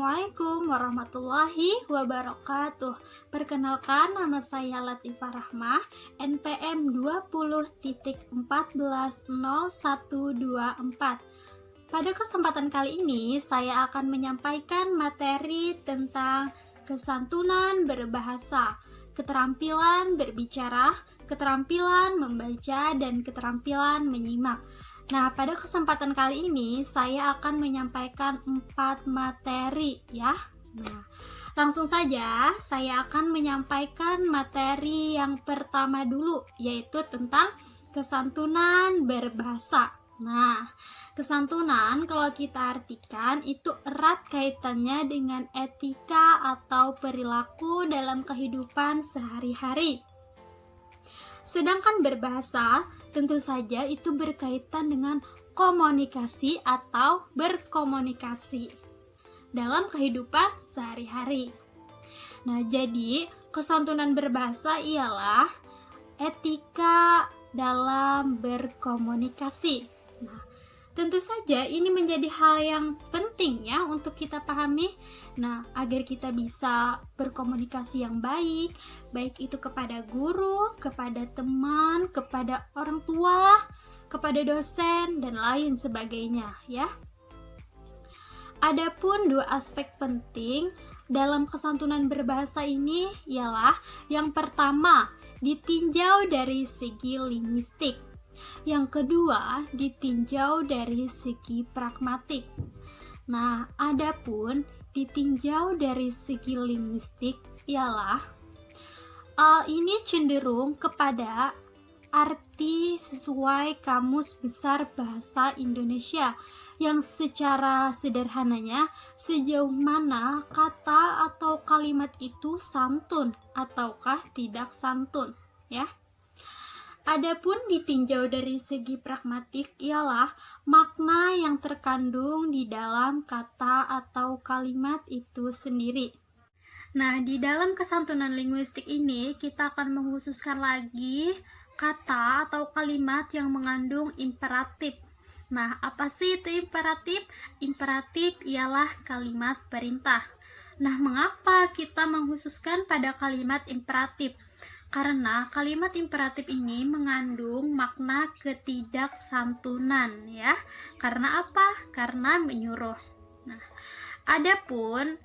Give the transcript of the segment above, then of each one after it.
Assalamualaikum warahmatullahi wabarakatuh. Perkenalkan, nama saya Latifah Rahmah, NPM 20.140124. Pada kesempatan kali ini, saya akan menyampaikan materi tentang kesantunan berbahasa, keterampilan berbicara, keterampilan membaca, dan keterampilan menyimak. Nah, pada kesempatan kali ini saya akan menyampaikan 4 materi ya. Nah, langsung saja saya akan menyampaikan materi yang pertama dulu, yaitu tentang kesantunan berbahasa. Nah, kesantunan kalau kita artikan itu erat kaitannya dengan etika atau perilaku dalam kehidupan sehari-hari. Sedangkan berbahasa tentu saja itu berkaitan dengan komunikasi atau berkomunikasi dalam kehidupan sehari-hari. Nah, jadi kesantunan berbahasa ialah etika dalam berkomunikasi. Nah, tentu saja ini menjadi hal yang penting ya untuk kita pahami. Nah, agar kita bisa berkomunikasi yang baik, baik itu kepada guru, kepada teman, kepada orang tua, kepada dosen, dan lain sebagainya ya. Adapun 2 aspek penting dalam kesantunan berbahasa ini ialah yang pertama, ditinjau dari segi linguistik. Yang kedua, ditinjau dari segi pragmatik. Nah, adapun ditinjau dari segi linguistik ialah ini cenderung kepada arti sesuai Kamus Besar Bahasa Indonesia yang secara sederhananya sejauh mana kata atau kalimat itu santun ataukah tidak santun ya. Adapun ditinjau dari segi pragmatik ialah makna yang terkandung di dalam kata atau kalimat itu sendiri. Nah, di dalam kesantunan linguistik ini kita akan mengkhususkan lagi kata atau kalimat yang mengandung imperatif. Nah, apa sih itu imperatif? Imperatif ialah kalimat perintah. Nah, mengapa kita mengkhususkan pada kalimat imperatif? Karena kalimat imperatif ini mengandung makna ketidaksantunan ya. Karena apa? Karena menyuruh. Nah, adapun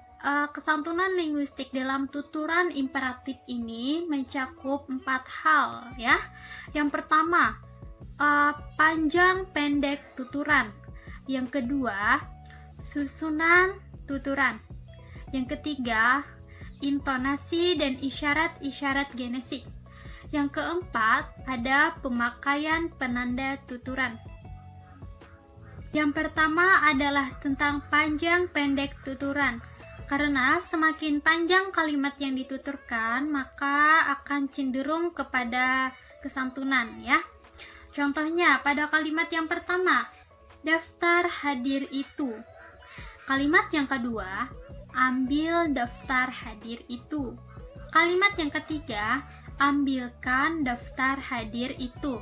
kesantunan linguistik dalam tuturan imperatif ini mencakup 4 hal ya. Yang pertama, panjang pendek tuturan. Yang kedua, susunan tuturan. Yang ketiga, intonasi dan isyarat-isyarat genesik. Yang keempat, ada pemakaian penanda tuturan. Yang pertama adalah tentang panjang pendek tuturan. Karena semakin panjang kalimat yang dituturkan, maka akan cenderung kepada kesantunan ya. Contohnya pada kalimat yang pertama, daftar hadir itu. Kalimat yang kedua, ambil daftar hadir itu. Kalimat yang ketiga, ambilkan daftar hadir itu.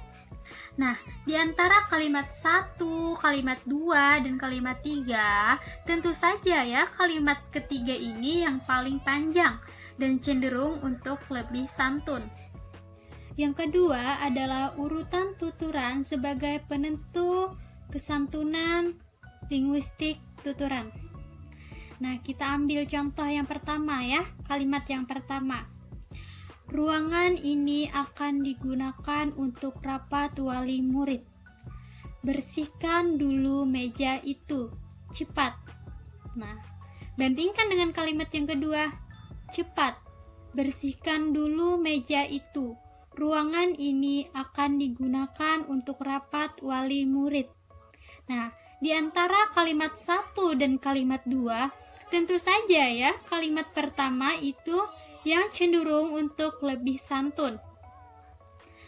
Nah, di antara kalimat 1, kalimat 2, dan kalimat 3, tentu saja ya kalimat ketiga ini yang paling panjang dan cenderung untuk lebih santun. Yang kedua adalah urutan tuturan sebagai penentu kesantunan linguistik tuturan. Nah, kita ambil contoh yang pertama ya, kalimat yang pertama. Ruangan ini akan digunakan untuk rapat wali murid. Bersihkan dulu meja itu, cepat. Nah, bandingkan dengan kalimat yang kedua, cepat. Bersihkan dulu meja itu. Ruangan ini akan digunakan untuk rapat wali murid. Nah, di antara kalimat 1 dan kalimat 2, tentu saja ya, kalimat pertama itu yang cenderung untuk lebih santun.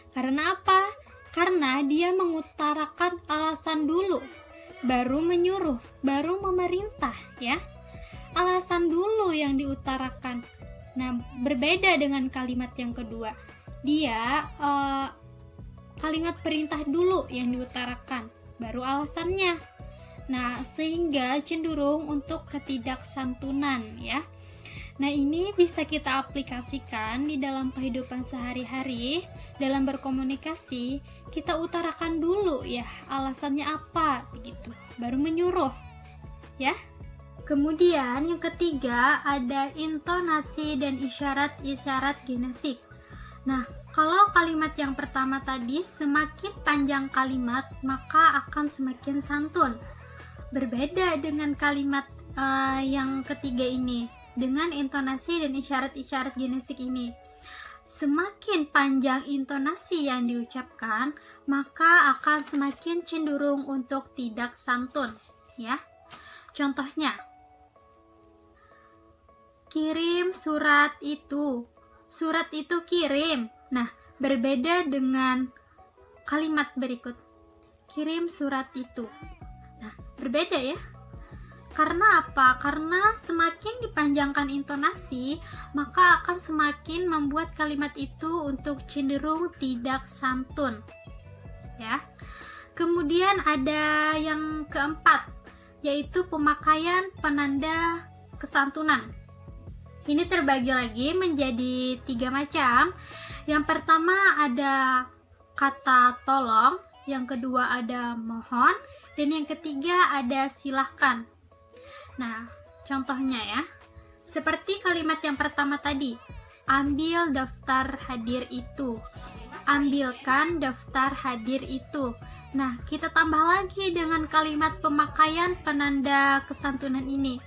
Karena apa? Karena dia mengutarakan alasan dulu, baru menyuruh, baru memerintah ya. Alasan dulu yang diutarakan. Nah, berbeda dengan kalimat yang kedua. Dia kalimat perintah dulu yang diutarakan, baru alasannya. Nah, sehingga cenderung untuk ketidaksantunan ya. Nah, ini bisa kita aplikasikan di dalam kehidupan sehari-hari. Dalam berkomunikasi, kita utarakan dulu ya alasannya apa begitu, baru menyuruh ya. Kemudian yang ketiga ada intonasi dan isyarat-isyarat ginesik. Nah, kalau kalimat yang pertama tadi semakin panjang kalimat, maka akan semakin santun. Berbeda dengan kalimat yang ketiga ini, dengan intonasi dan isyarat-isyarat ginesik ini. Semakin panjang intonasi yang diucapkan, maka akan semakin cenderung untuk tidak santun, ya. Contohnya, kirim surat itu. Surat itu kirim. Nah, berbeda dengan kalimat berikut. Kirim surat itu. Nah, berbeda ya. Karena apa? Karena semakin dipanjangkan intonasi, maka akan semakin membuat kalimat itu untuk cenderung tidak santun. Ya. Kemudian ada yang keempat, yaitu pemakaian penanda kesantunan. Ini terbagi lagi menjadi 3 macam. Yang pertama ada kata tolong, yang kedua ada mohon, dan yang ketiga ada silahkan. Nah, contohnya ya, seperti kalimat yang pertama tadi, ambil daftar hadir itu, ambilkan daftar hadir itu. Nah, kita tambah lagi dengan kalimat pemakaian penanda kesantunan ini.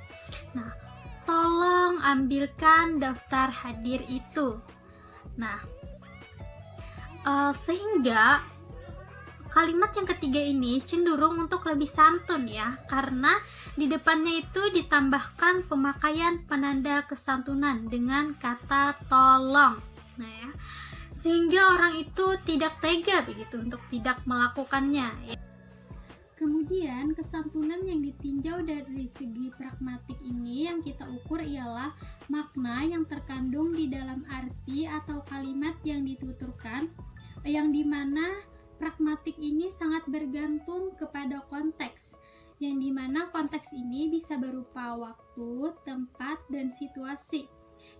Nah, tolong ambilkan daftar hadir itu. Nah, sehingga kalimat yang ketiga ini cenderung untuk lebih santun ya, karena di depannya itu ditambahkan pemakaian penanda kesantunan dengan kata tolong. Nah ya, sehingga orang itu tidak tega begitu untuk tidak melakukannya ya. Kemudian kesantunan yang ditinjau dari segi pragmatik ini yang kita ukur ialah makna yang terkandung di dalam arti atau kalimat yang dituturkan, yang dimana pragmatik ini sangat bergantung kepada konteks, yang dimana konteks ini bisa berupa waktu, tempat, dan situasi,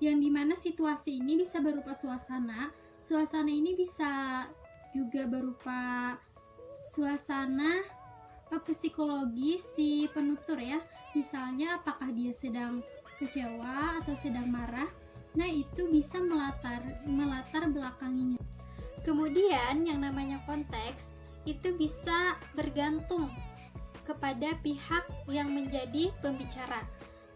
yang dimana situasi ini bisa berupa suasana ini bisa juga berupa suasana psikologi si penutur ya, misalnya apakah dia sedang kecewa atau sedang marah. Nah, itu bisa melatar belakanginya. Kemudian yang namanya konteks itu bisa bergantung kepada pihak yang menjadi pembicara.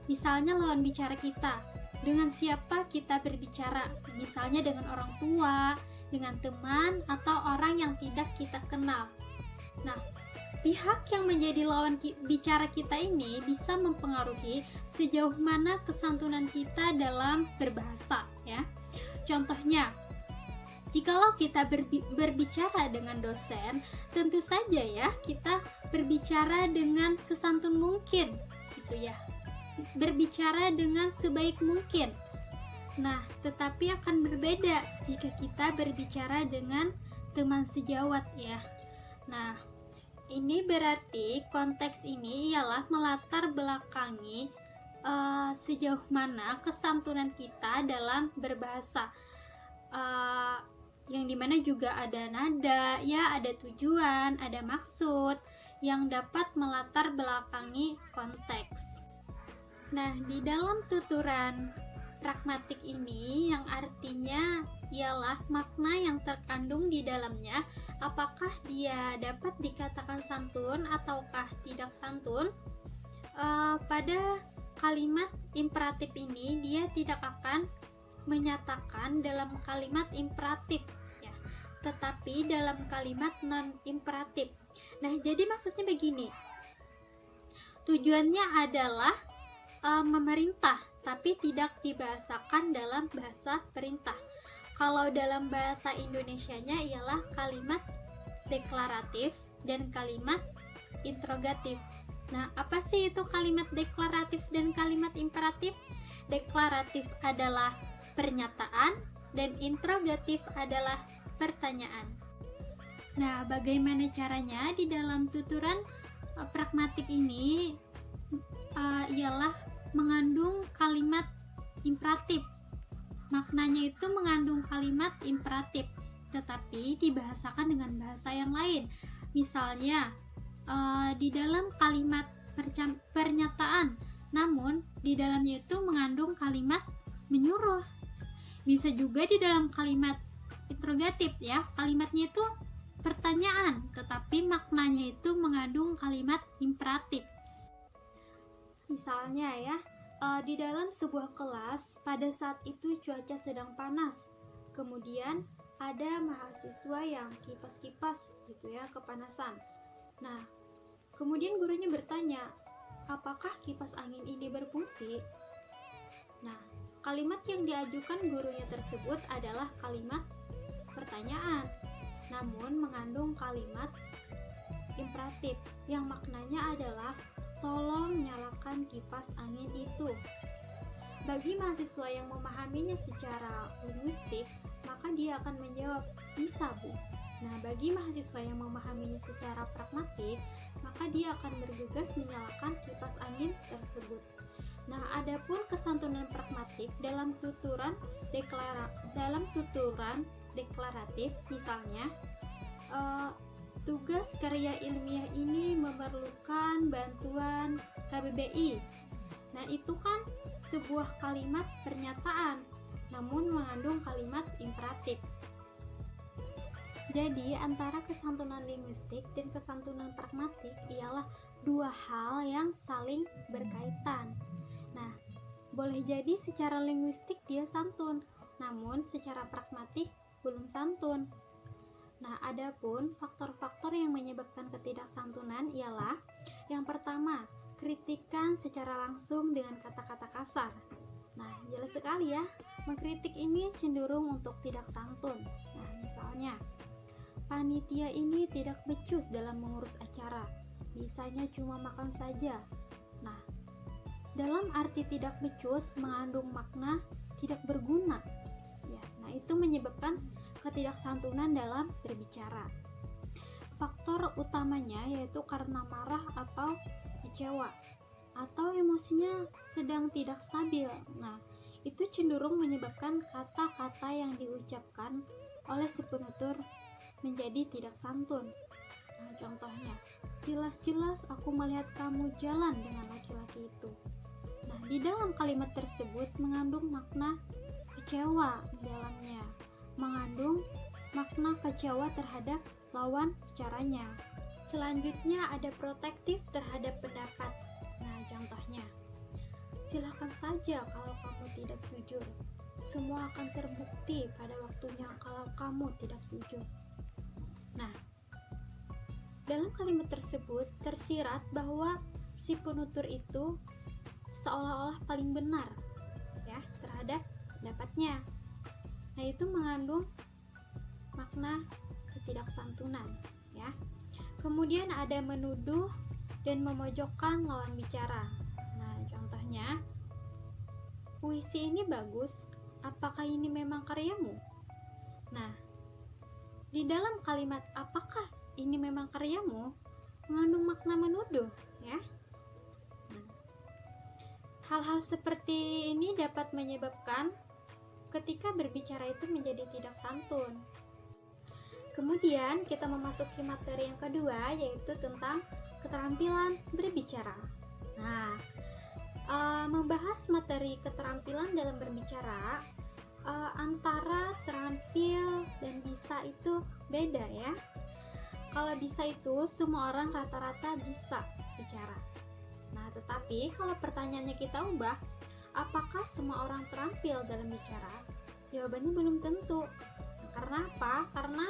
Misalnya lawan bicara kita, dengan siapa kita berbicara, misalnya dengan orang tua, dengan teman, atau orang yang tidak kita kenal. Nah, pihak yang menjadi lawan bicara kita ini bisa mempengaruhi sejauh mana kesantunan kita dalam berbahasa ya. Contohnya, jikalau kita berbicara dengan dosen, tentu saja ya kita berbicara dengan sesantun mungkin, gitu ya. Berbicara dengan sebaik mungkin. Nah, tetapi akan berbeda jika kita berbicara dengan teman sejawat ya. Nah, ini berarti konteks ini ialah melatar belakangi sejauh mana kesantunan kita dalam berbahasa. Yang dimana juga ada nada, ya ada tujuan, ada maksud yang dapat melatar belakangi konteks. Nah, di dalam tuturan pragmatik ini yang artinya ialah makna yang terkandung di dalamnya, apakah dia dapat dikatakan santun ataukah tidak santun. Pada kalimat imperatif ini dia tidak akan menyatakan dalam kalimat imperatif ya, tetapi dalam kalimat non imperatif. Nah, jadi maksudnya begini, tujuannya adalah memerintah, tapi tidak dibahasakan dalam bahasa perintah. Kalau dalam bahasa Indonesianya ialah kalimat deklaratif dan kalimat interrogatif. Nah, apa sih itu kalimat deklaratif dan kalimat imperatif? Deklaratif adalah pernyataan dan interrogatif adalah pertanyaan. Nah, bagaimana caranya di dalam tuturan Pragmatik ini ialah mengandung kalimat imperatif. Maknanya itu mengandung kalimat imperatif, tetapi dibahasakan dengan bahasa yang lain. Misalnya, di dalam kalimat pernyataan, namun di dalamnya itu mengandung kalimat menyuruh. Bisa juga di dalam kalimat interrogatif ya, kalimatnya itu pertanyaan, tetapi maknanya itu mengandung kalimat imperatif. Misalnya ya, di dalam sebuah kelas pada saat itu cuaca sedang panas. Kemudian ada mahasiswa yang kipas-kipas gitu ya, kepanasan. Nah, kemudian gurunya bertanya, apakah kipas angin ini berfungsi? Nah, kalimat yang diajukan gurunya tersebut adalah kalimat pertanyaan, namun mengandung kalimat imperatif yang maknanya adalah tolong nyalakan kipas angin itu. Bagi mahasiswa yang memahaminya secara linguistik, maka dia akan menjawab, bisa Bu. Nah, bagi mahasiswa yang memahaminya secara pragmatik, maka dia akan bergegas menyalakan kipas angin tersebut. Nah, adapun kesantunan pragmatik dalam tuturan deklaratif, misalnya tugas karya ilmiah ini memerlukan bantuan KBBI. Nah, itu kan sebuah kalimat pernyataan, namun mengandung kalimat imperatif. Jadi, antara kesantunan linguistik dan kesantunan pragmatik ialah dua hal yang saling berkaitan. Nah, boleh jadi secara linguistik dia santun, namun secara pragmatik belum santun. Nah, adapun faktor-faktor yang menyebabkan ketidaksantunan ialah yang pertama, kritikan secara langsung dengan kata-kata kasar. Nah, jelas sekali ya, mengkritik ini cenderung untuk tidak santun. Nah, misalnya, panitia ini tidak becus dalam mengurus acara, bisanya cuma makan saja. Nah, dalam arti tidak becus mengandung makna tidak berguna. Ya, nah itu menyebabkan ketidaksantunan dalam berbicara. Faktor utamanya yaitu karena marah atau kecewa atau emosinya sedang tidak stabil. Nah, itu cenderung menyebabkan kata-kata yang diucapkan oleh si penutur menjadi tidak santun. Nah, contohnya, jelas-jelas aku melihat kamu jalan dengan laki-laki itu. Nah, di dalam kalimat tersebut mengandung makna kecewa di dalamnya, mengandung makna kecewa terhadap lawan bicaranya. Selanjutnya ada protektif terhadap pendapat. Nah, contohnya, silakan saja kalau kamu tidak jujur. Semua akan terbukti pada waktunya kalau kamu tidak jujur. Nah, dalam kalimat tersebut tersirat bahwa si penutur itu seolah-olah paling benar ya terhadap pendapatnya. Nah, itu mengandung makna ketidaksantunan ya. Kemudian ada menuduh dan memojokkan lawan bicara. Nah, contohnya, puisi ini bagus, apakah ini memang karyamu? Nah, di dalam kalimat apakah ini memang karyamu mengandung makna menuduh ya. Nah, hal-hal seperti ini dapat menyebabkan ketika berbicara itu menjadi tidak santun. Kemudian kita memasuki materi yang kedua, yaitu tentang keterampilan berbicara. Nah, membahas materi keterampilan dalam berbicara, antara terampil dan bisa itu beda ya. Kalau bisa itu semua orang rata-rata bisa bicara. Nah, tetapi kalau pertanyaannya kita ubah, apakah semua orang terampil dalam bicara? Jawabannya belum tentu. Karena apa? Karena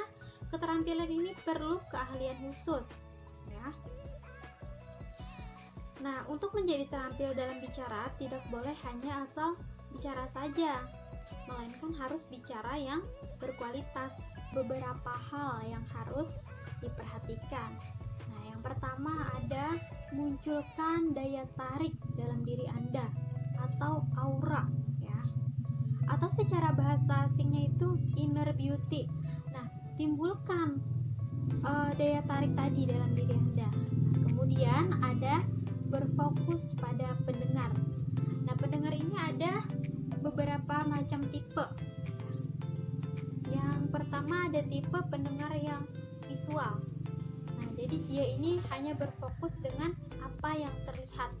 keterampilan ini perlu keahlian khusus ya. Nah, untuk menjadi terampil dalam bicara tidak boleh hanya asal bicara saja, melainkan harus bicara yang berkualitas. Beberapa hal yang harus diperhatikan. Nah, yang pertama ada munculkan daya tarik dalam diri Anda atau aura ya. Atau secara bahasa asingnya itu inner beauty. Nah, timbulkan daya tarik tadi dalam diri Anda. Nah, kemudian Kemudian ada berfokus pada pendengar. Nah, pendengar ini ada beberapa macam tipe. Yang pertama ada tipe pendengar yang visual. Nah, jadi dia ini hanya berfokus dengan apa yang terlihat,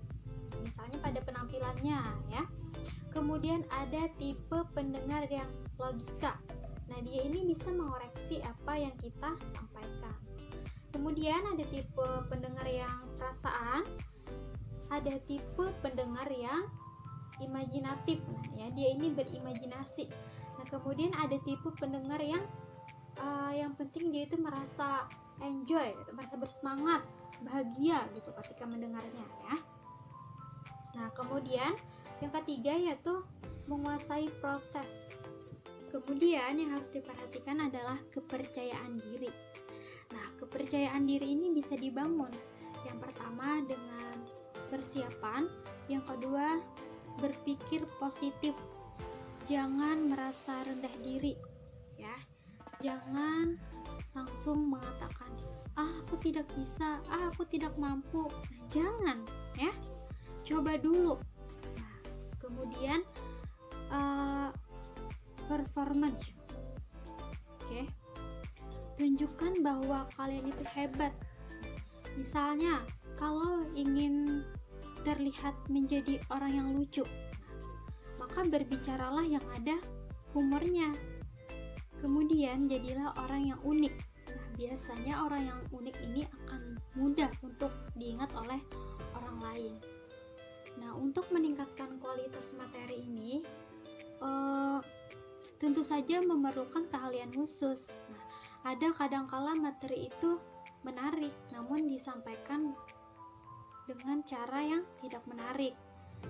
misalnya pada penampilannya ya. Kemudian ada tipe pendengar yang logika. Nah, dia ini bisa mengoreksi apa yang kita sampaikan. Kemudian ada tipe pendengar yang perasaan, ada tipe pendengar yang imajinatif. Nah, ya, dia ini berimajinasi. Nah, kemudian ada tipe pendengar yang penting dia itu merasa enjoy, gitu, merasa bersemangat, bahagia gitu ketika mendengarnya ya. Nah, kemudian yang ketiga yaitu menguasai proses. Kemudian yang harus diperhatikan adalah kepercayaan diri. Nah, kepercayaan diri ini bisa dibangun. Yang pertama dengan persiapan, yang kedua berpikir positif. Jangan merasa rendah diri, ya. Jangan langsung mengatakan, aku tidak bisa, aku tidak mampu. Nah, jangan, ya. Coba dulu. Nah, kemudian performance. Oke. Tunjukkan bahwa kalian itu hebat. Misalnya, kalau ingin terlihat menjadi orang yang lucu, maka berbicaralah yang ada humornya. Kemudian jadilah orang yang unik. Nah, biasanya orang yang unik ini akan mudah untuk diingat oleh orang lain. Nah, untuk meningkatkan kualitas materi ini, tentu saja memerlukan keahlian khusus. Nah, ada kadangkala materi itu menarik, namun disampaikan dengan cara yang tidak menarik.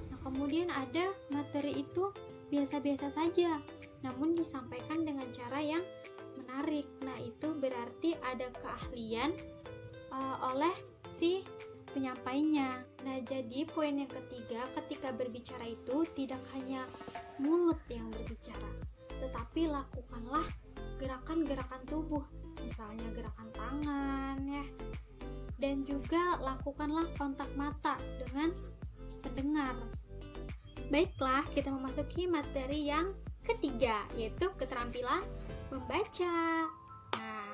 Nah, kemudian ada materi itu biasa-biasa saja, namun disampaikan dengan cara yang menarik. Nah, itu berarti ada keahlian oleh si penyampainya. Nah, jadi poin yang ketiga, ketika berbicara itu tidak hanya mulut yang berbicara, tetapi lakukanlah gerakan-gerakan tubuh, misalnya gerakan tangan ya. Dan juga lakukanlah kontak mata dengan pendengar. Baiklah, kita memasuki materi yang ketiga, yaitu keterampilan membaca. Nah,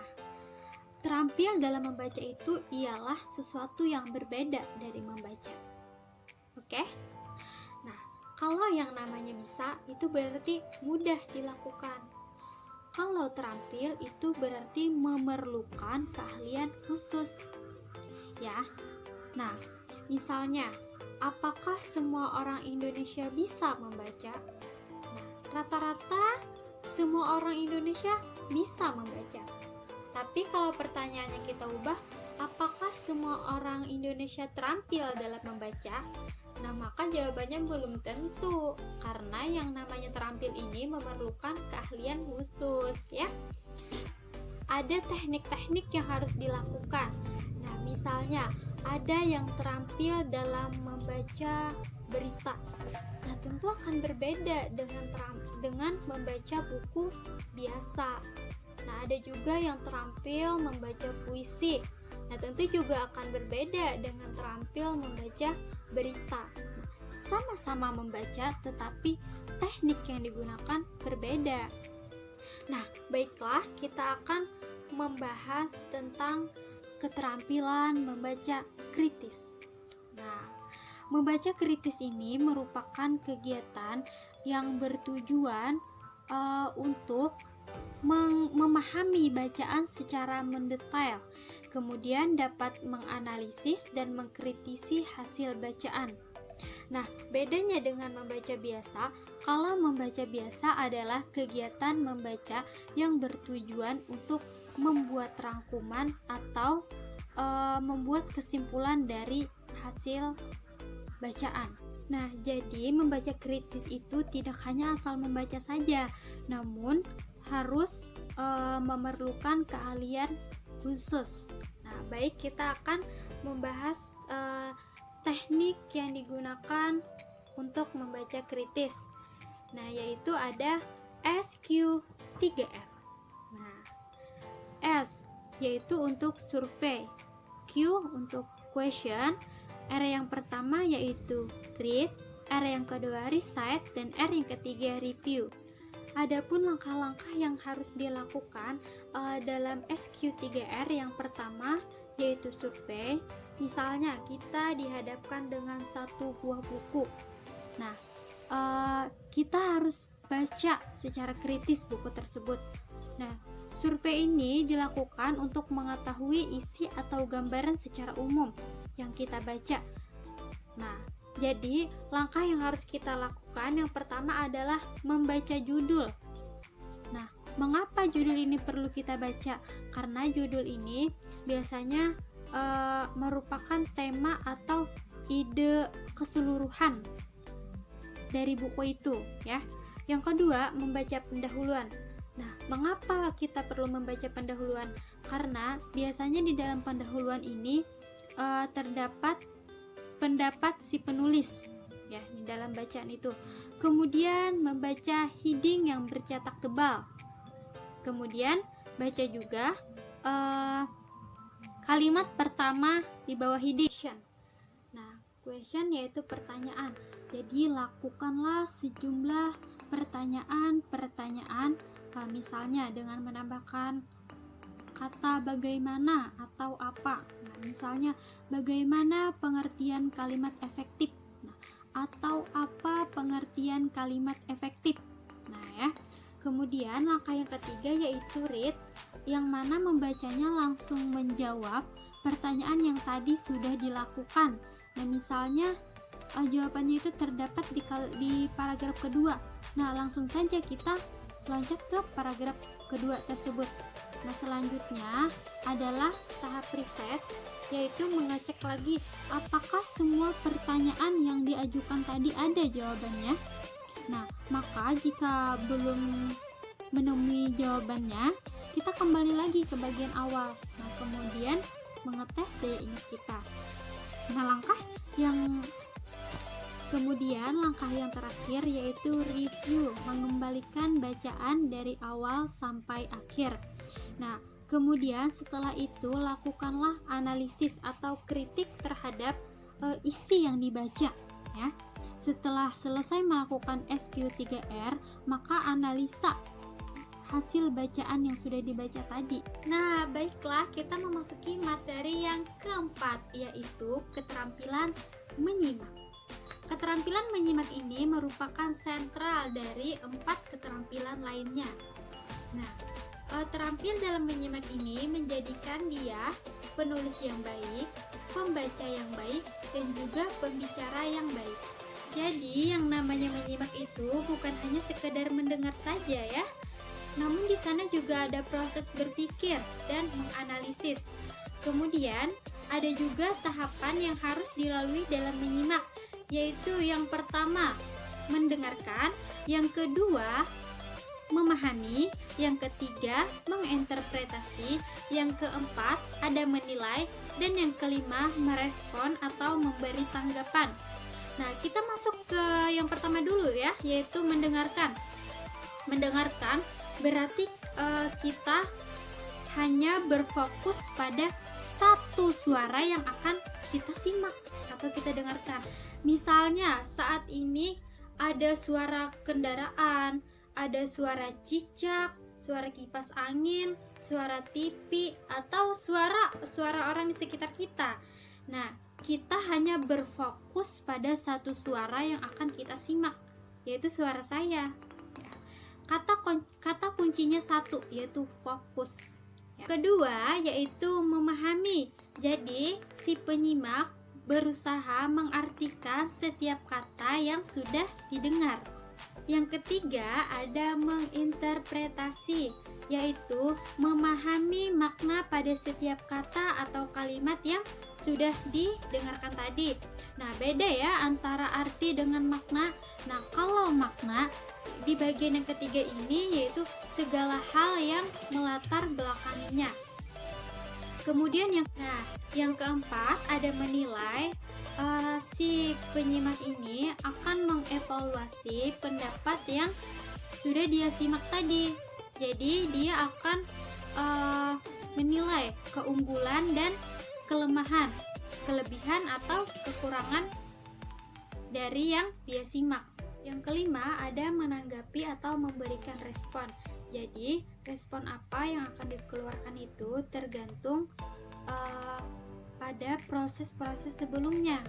terampil dalam membaca itu ialah sesuatu yang berbeda dari membaca. Oke? Nah, kalau yang namanya bisa, itu berarti mudah dilakukan. Kalau terampil itu berarti memerlukan keahlian khusus. Ya. Nah, misalnya, apakah semua orang Indonesia bisa membaca? Nah, rata-rata semua orang Indonesia bisa membaca. Tapi kalau pertanyaannya kita ubah, apakah semua orang Indonesia terampil dalam membaca? Nah, maka jawabannya belum tentu, karena yang namanya terampil ini memerlukan keahlian khusus ya. Ada teknik-teknik yang harus dilakukan. Nah, misalnya ada yang terampil dalam membaca berita. Nah, tentu akan berbeda dengan membaca buku biasa. Nah, ada juga yang terampil membaca puisi. Nah, tentu juga akan berbeda dengan terampil membaca berita. Sama-sama membaca, tetapi teknik yang digunakan berbeda. Nah, baiklah, kita akan membahas tentang keterampilan membaca kritis. Nah, membaca kritis ini merupakan kegiatan yang bertujuan untuk memahami bacaan secara mendetail, kemudian dapat menganalisis dan mengkritisi hasil bacaan. Nah, bedanya dengan membaca biasa, kalau membaca biasa adalah kegiatan membaca yang bertujuan untuk membuat rangkuman atau membuat kesimpulan dari hasil bacaan. Nah, jadi membaca kritis itu tidak hanya asal membaca saja, namun harus memerlukan keahlian khusus. Nah, baik, kita akan membahas teknik yang digunakan untuk membaca kritis. Nah, yaitu ada SQ3R. Nah, S yaitu untuk survei, Q untuk question, R yang pertama yaitu read, R yang kedua recite, dan R yang ketiga review. Adapun langkah-langkah yang harus dilakukan dalam SQ3R yang pertama yaitu survei. Misalnya kita dihadapkan dengan satu buah buku. Nah, kita harus baca secara kritis buku tersebut. Nah, survei ini dilakukan untuk mengetahui isi atau gambaran secara umum yang kita baca. Nah, jadi, langkah yang harus kita lakukan yang pertama adalah membaca judul. Nah, mengapa judul ini perlu kita baca? Karena judul ini biasanya merupakan tema atau ide keseluruhan dari buku itu, ya. Yang kedua, membaca pendahuluan. Nah, mengapa kita perlu membaca pendahuluan? Karena biasanya di dalam pendahuluan ini terdapat pendapat si penulis ya di dalam bacaan itu. Kemudian membaca heading yang bercetak tebal. Kemudian baca juga kalimat pertama di bawah heading. Nah, question yaitu pertanyaan. Jadi lakukanlah sejumlah pertanyaan, misalnya dengan menambahkan kata bagaimana atau apa. Nah, misalnya bagaimana pengertian kalimat efektif. Nah, atau apa pengertian kalimat efektif. Nah, ya. Kemudian langkah yang ketiga yaitu read, yang mana membacanya langsung menjawab pertanyaan yang tadi sudah dilakukan. Nah, misalnya jawabannya itu terdapat di paragraf kedua. Nah, langsung saja kita loncat ke paragraf kedua tersebut. Nah, selanjutnya adalah tahap riset, yaitu mengecek lagi apakah semua pertanyaan yang diajukan tadi ada jawabannya. Nah, maka jika belum menemui jawabannya, kita kembali lagi ke bagian awal. Nah, kemudian mengetes daya ingat kita. Nah, langkah yang terakhir yaitu review, mengembalikan bacaan dari awal sampai akhir. Nah, kemudian setelah itu lakukanlah analisis atau kritik terhadap isi yang dibaca ya. Setelah selesai melakukan SQ3R, maka analisa hasil bacaan yang sudah dibaca tadi. Nah, baiklah, kita memasuki materi yang keempat, yaitu keterampilan menyimak. Keterampilan menyimak ini merupakan sentral dari 4 keterampilan lainnya. Nah, terampil dalam menyimak ini menjadikan dia penulis yang baik, pembaca yang baik, dan juga pembicara yang baik. Jadi, yang namanya menyimak itu bukan hanya sekedar mendengar saja ya, namun di sana juga ada proses berpikir dan menganalisis. Kemudian, ada juga tahapan yang harus dilalui dalam menyimak, yaitu yang pertama, mendengarkan, yang kedua, memahami, yang ketiga, menginterpretasi, yang keempat, ada menilai, dan yang kelima, merespon atau memberi tanggapan. Nah, kita masuk ke yang pertama dulu ya, yaitu mendengarkan. Mendengarkan berarti kita hanya berfokus pada satu suara yang akan kita simak atau kita dengarkan. Misalnya saat ini ada suara kendaraan, ada suara cicak, suara kipas angin, suara TV, atau suara orang di sekitar kita. Nah, kita hanya berfokus pada satu suara yang akan kita simak, yaitu suara saya. Kata kuncinya satu, yaitu fokus. Kedua, yaitu memahami. Jadi, si penyimak berusaha mengartikan setiap kata yang sudah didengar. Yang ketiga, ada menginterpretasi, yaitu memahami makna pada setiap kata atau kalimat yang sudah didengarkan tadi. Nah, beda ya antara arti dengan makna. Nah, kalau makna di bagian yang ketiga ini yaitu segala hal yang melatar belakanginya. Kemudian yang keempat ada menilai. Si penyimak ini akan mengevaluasi pendapat yang sudah dia simak tadi. Jadi dia akan menilai keunggulan dan kelemahan kelebihan atau kekurangan dari yang dia simak. Yang kelima, ada menanggapi atau memberikan respon. Jadi, respon apa yang akan dikeluarkan itu tergantung pada proses-proses sebelumnya.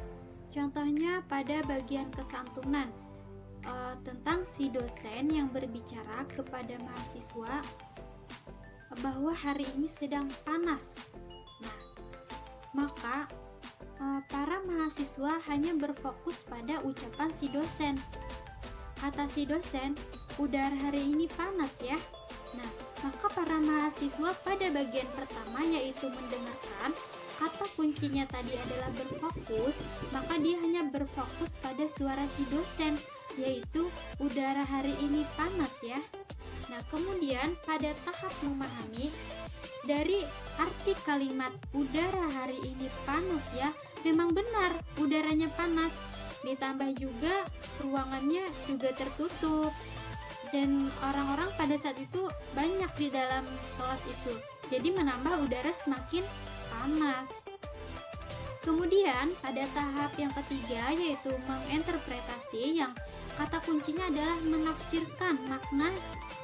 Contohnya pada bagian kesantunan, tentang si dosen yang berbicara kepada mahasiswa bahwa hari ini sedang panas. Nah, maka para mahasiswa hanya berfokus pada ucapan si dosen. Kata si dosen, udara hari ini panas ya. Nah, maka para mahasiswa pada bagian pertama yaitu mendengarkan, kata kuncinya tadi adalah berfokus, maka dia hanya berfokus pada suara si dosen, yaitu udara hari ini panas ya. Nah, kemudian pada tahap memahami, dari arti kalimat udara hari ini panas ya, memang benar udaranya panas. Ditambah juga ruangannya juga tertutup dan orang-orang pada saat itu banyak di dalam kelas itu, jadi menambah udara semakin panas. Kemudian pada tahap yang ketiga yaitu menginterpretasi, yang kata kuncinya adalah menafsirkan makna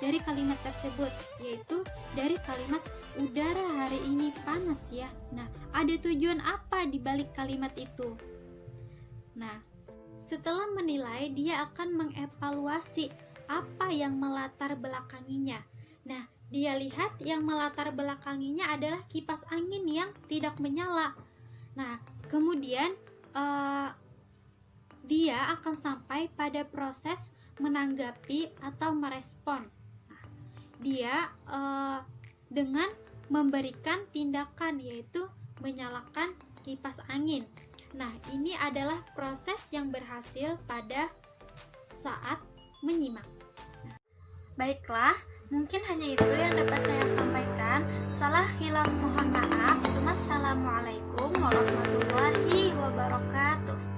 dari kalimat tersebut, yaitu dari kalimat udara hari ini panas ya. Nah, ada tujuan apa di balik kalimat itu? Nah, setelah menilai, dia akan mengevaluasi apa yang melatar belakanginya. Nah, dia lihat yang melatar belakanginya adalah kipas angin yang tidak menyala. Nah, kemudian dia akan sampai pada proses menanggapi atau merespon. Nah, dia dengan memberikan tindakan, yaitu menyalakan kipas angin. Nah, ini adalah proses yang berhasil pada saat menyimak. Baiklah, mungkin hanya itu yang dapat saya sampaikan. Salah khilaf mohon maaf. Wassalamualaikum warahmatullahi wabarakatuh.